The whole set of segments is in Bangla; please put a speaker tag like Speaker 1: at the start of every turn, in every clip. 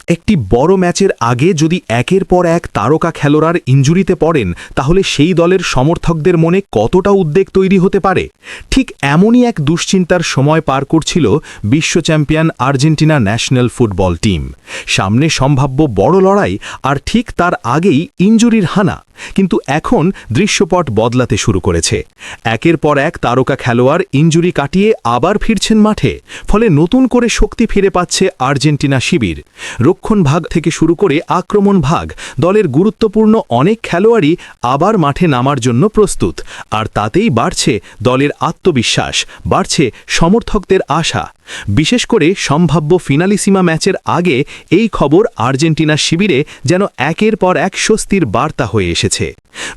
Speaker 1: একটি বড় ম্যাচের আগে যদি একের পর এক তারকা খেলোয়াড় ইনজুরিতে পড়েন তাহলে সেই দলের সমর্থকদের মনে কতটা উদ্বেগ তৈরি হতে পারে। ঠিক এমনই এক দুশ্চিন্তার সময় পার করছিল বিশ্ব champion Argentina national football team. সামনে সম্ভাব্য বড় লড়াই, আর ঠিক তার আগেই ইনজুরির হানা। কিন্তু এখন দৃশ্যপট বদলাতে শুরু করেছে। একের পর এক তারকা খেলোয়াড় ইনজুরি কাটিয়ে আবার ফিরছেন মাঠে, ফলে নতুন করে শক্তি ফিরে পাচ্ছে আর্জেন্টিনা শিবির। রক্ষণ ভাগ থেকে শুরু করে আক্রমণ ভাগ, দলের গুরুত্বপূর্ণ অনেক খেলোয়াড়ই আবার মাঠে নামার জন্য প্রস্তুত। আর তাতেই বাড়ছে দলের আত্মবিশ্বাস, বাড়ছে সমর্থকদের আশা। বিশেষ করে সম্ভাব্য ফিনালিসিমা ম্যাচের আগে এই খবর আর্জেন্টিনা শিবিরে যেন একের পর এক স্বস্তির বার্তা হয়ে এসেছে।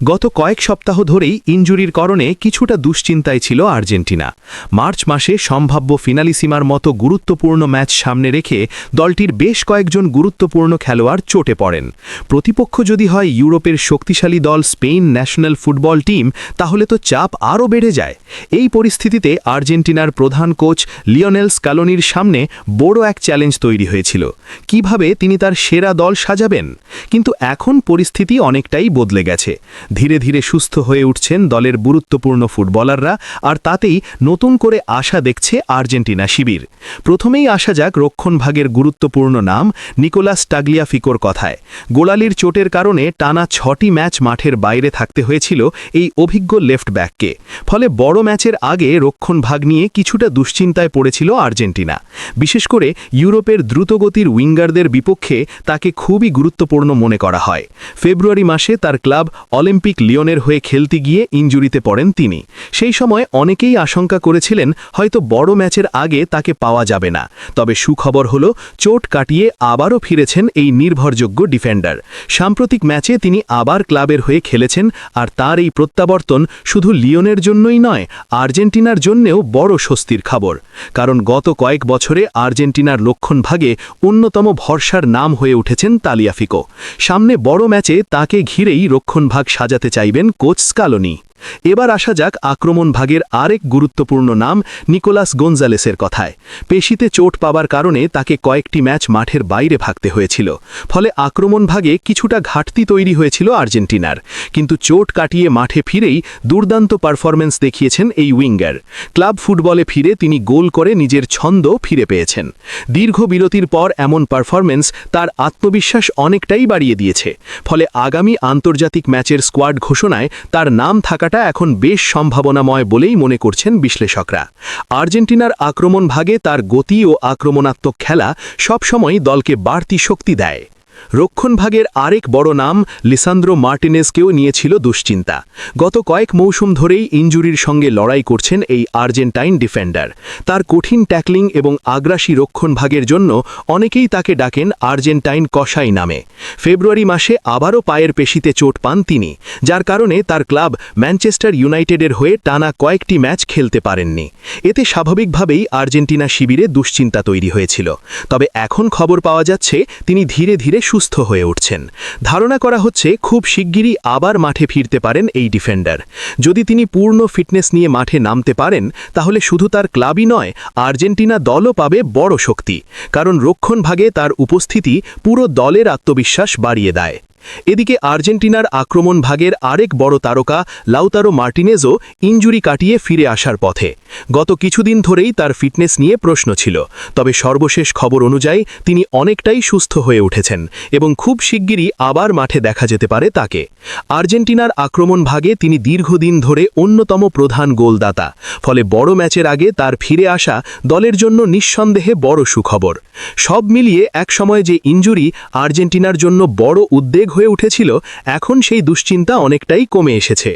Speaker 1: গত কয়েক সপ্তাহ ধরেই ইনজুরির কারণে কিছুটা দুশ্চিন্তায় ছিল আর্জেন্টিনা। মার্চ মাসে সম্ভাব্য ফিনালিসিমার মতো গুরুত্বপূর্ণ ম্যাচ সামনে রেখে দলটির বেশ কয়েকজন গুরুত্বপূর্ণ খেলোয়াড় চটে পড়েন। প্রতিপক্ষ যদি হয় ইউরোপের শক্তিশালী দল স্পেন ন্যাশনাল ফুটবল টিম, তাহলে তো চাপ আরও বেড়ে যায়। এই পরিস্থিতিতে আর্জেন্টিনার প্রধান কোচ লিওনেল স্কালোনির সামনে বড় এক চ্যালেঞ্জ তৈরি হয়েছিল। কিভাবে তিনি তার সেরা দল সাজাবেন? কিন্তু এখন পরিস্থিতি অনেকটাই বদলে গেছে। ধীরে ধীরে সুস্থ হয়ে উঠছেন দলের গুরুত্বপূর্ণ ফুটবলাররা, আর তাতেই নতুন করে আশা দেখছে আর্জেন্টিনা শিবির। প্রথমেই আসা যাক রক্ষণভাগের গুরুত্বপূর্ণ নাম নিকোলাস টাগলিয়াফিকোর কথায়। গোড়ালির চোটের কারণে টানা 6টি ম্যাচ মাঠের বাইরে থাকতে হয়েছিল এই অভিজ্ঞ লেফট ব্যাককে। ফলে বড় ম্যাচের আগে রক্ষণভাগ নিয়ে কিছুটা দুশ্চিন্তায় পড়েছিল আর্জেন্টিনা। বিশেষ করে ইউরোপের দ্রুতগতির উইঙ্গারদের বিপক্ষে তাকে খুবই গুরুত্বপূর্ণ মনে করা হয়। ফেব্রুয়ারি মাসে তার ক্লাব অলিম্পিক লিওনের হয়ে খেলতে গিয়ে ইনজুরিতে পড়েন তিনি। সেই সময় অনেকেই আশঙ্কা করেছিলেন হয়তো বড় ম্যাচের আগে তাকে পাওয়া যাবে না। তবে সুখবর হলো চোট কাটিয়ে আবারও ফিরেছেন এই নির্ভরযোগ্য ডিফেন্ডার। সাম্প্রতিক ম্যাচে তিনি আবার ক্লাবের হয়ে খেলেছেন, আর তার এই প্রত্যাবর্তন শুধু লিওনের জন্যই নয়, আর্জেন্টিনার জন্যেও বড় স্বস্তির খবর। কারণ গত কয়েক বছরে আর্জেন্টিনার লক্ষণভাগে অন্যতম ভরসার নাম হয়ে উঠেছেন তালিয়াফিকো। সামনে বড় ম্যাচে তাকে ঘিরেই রক্ষণভাগ সাজাতে চাইবেন কোচ স্কালোনি। এবার আসা যাক আক্রমণ ভাগের আরেক গুরুত্বপূর্ণ নাম নিকোলাস গোঞ্জালেসের কথায়। পেশিতে চোট পাবার কারণে তাকে কয়েকটি ম্যাচ মাঠের বাইরে থাকতে হয়েছিল। ফলে আক্রমণ ভাগে কিছুটা ঘাটতি তৈরি হয়েছিল আর্জেন্টিনার। কিন্তু চোট কাটিয়ে মাঠে ফিরেই দুর্দান্ত পারফরম্যান্স দেখিয়েছেন এই উইঙ্গার। ক্লাব ফুটবলে ফিরে তিনি গোল করে নিজের ছন্দ ফিরে পেয়েছেন। দীর্ঘ বিরতির পর এমন পারফরম্যান্স তার আত্মবিশ্বাস অনেকটাই বাড়িয়ে দিয়েছে। ফলে আগামী আন্তর্জাতিক ম্যাচের স্কোয়াড ঘোষণায় তার নাম থাকাটা এখন বেশ সম্ভাবনাময় বলেই মনে করছেন বিশ্লেষকরা। আর্জেন্টিনার আক্রমণ ভাগে তার গতি ও আক্রমণাত্মক খেলা সবসময় দলকে বাড়তি শক্তি দেয়। রক্ষণভাগের আরেক বড় নাম লিসান্দ্রো মার্টিনেজকেও নিয়েছিল দুশ্চিন্তা। গত কয়েক মৌসুম ধরেই ইনজুরির সঙ্গে লড়াই করছেন এই আর্জেন্টাইন ডিফেন্ডার। তার কঠিন ট্যাকলিং এবং আগ্রাসী রক্ষণভাগের জন্য অনেকেই তাকে ডাকেন আর্জেন্টাইন কসাই নামে। ফেব্রুয়ারি মাসে আবারও পায়ের পেশিতে চোট পান তিনি, যার কারণে তার ক্লাব ম্যানচেস্টার ইউনাইটেডের হয়ে টানা কয়েকটি ম্যাচ খেলতে পারেননি। এতে স্বাভাবিকভাবেই আর্জেন্টিনা শিবিরে দুশ্চিন্তা তৈরি হয়েছিল। তবে এখন খবর পাওয়া যাচ্ছে তিনি ধীরে ধীরে সুস্থ হয়ে উঠছেন। ধারণা করা হচ্ছে খুব শিগগিরই আবার মাঠে ফিরতে পারেন এই ডিফেন্ডার। যদি তিনি পূর্ণ ফিটনেস নিয়ে মাঠে নামতে পারেন, তাহলে শুধু তার ক্লাবই নয়, আর্জেন্টিনা দলও পাবে বড় শক্তি। কারণ রক্ষণভাগে তার উপস্থিতি পুরো দলের আত্মবিশ্বাস বাড়িয়ে দেয়। এদিকে আর্জেন্টিনার আক্রমণ ভাগের আরেক বড় তারকা লাউতারো মার্টিনেজও ইনজুরি কাটিয়ে ফিরে আসার পথে। গত কিছুদিন ধরেই তার ফিটনেস নিয়ে প্রশ্ন ছিল, তবে সর্বশেষ খবর অনুযায়ী তিনি অনেকটাই সুস্থ হয়ে উঠেছেন এবং খুব শিগগিরই আবার মাঠে দেখা যেতে পারে তাকে। আর্জেন্টিনার আক্রমণ ভাগে তিনি দীর্ঘদিন ধরে অন্যতম প্রধান গোলদাতা। ফলে বড় ম্যাচের আগে তার ফিরে আসা দলের জন্য নিঃসন্দেহে বড় সুখবর। সব মিলিয়ে একসময় যে ইনজুরি আর্জেন্টিনার জন্য বড় উদ্বেগ হয়ে উঠেছিল, এখন সেই দুশ্চিন্তা অনেকটাই কমে এসেছে।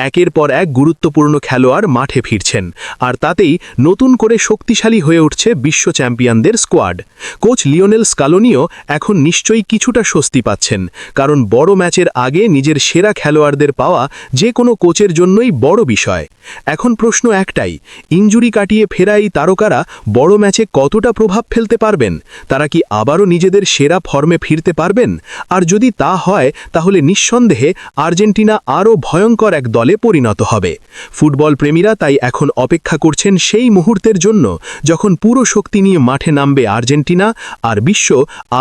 Speaker 1: একের পর এক গুরুত্বপূর্ণ খেলোয়াড় মাঠে ফিরছেন, আর তাতেই নতুন করে শক্তিশালী হয়ে উঠছে বিশ্ব চ্যাম্পিয়নদের স্কোয়াড। কোচ লিওনেল স্কালোনিও এখন নিশ্চয়ই কিছুটা স্বস্তি পাচ্ছেন, কারণ বড় ম্যাচের আগে নিজের সেরা খেলোয়াড়দের পাওয়া যে কোনো কোচের জন্যই বড় বিষয়। এখন প্রশ্ন একটাই, ইনজুরি কাটিয়ে ফেরা এই তারকারা বড় ম্যাচে কতটা প্রভাব ফেলতে পারবেন? তারা কি আবারও নিজেদের সেরা ফর্মে ফিরতে পারবেন? আর যদি তা
Speaker 2: হয় তাহলে নিঃসন্দেহে আর্জেন্টিনা আরও ভয়ঙ্কর এক দলে পরিণত হবে। ফুটবল প্রেমীরা তাই এখন অপেক্ষা করছেন সেই মুহূর্তের জন্য যখন পুরো শক্তি নিয়ে মাঠে নামবে আর্জেন্টিনা আর বিশ্ব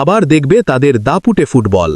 Speaker 2: আবার দেখবে তাদের দাপুটে ফুটবল।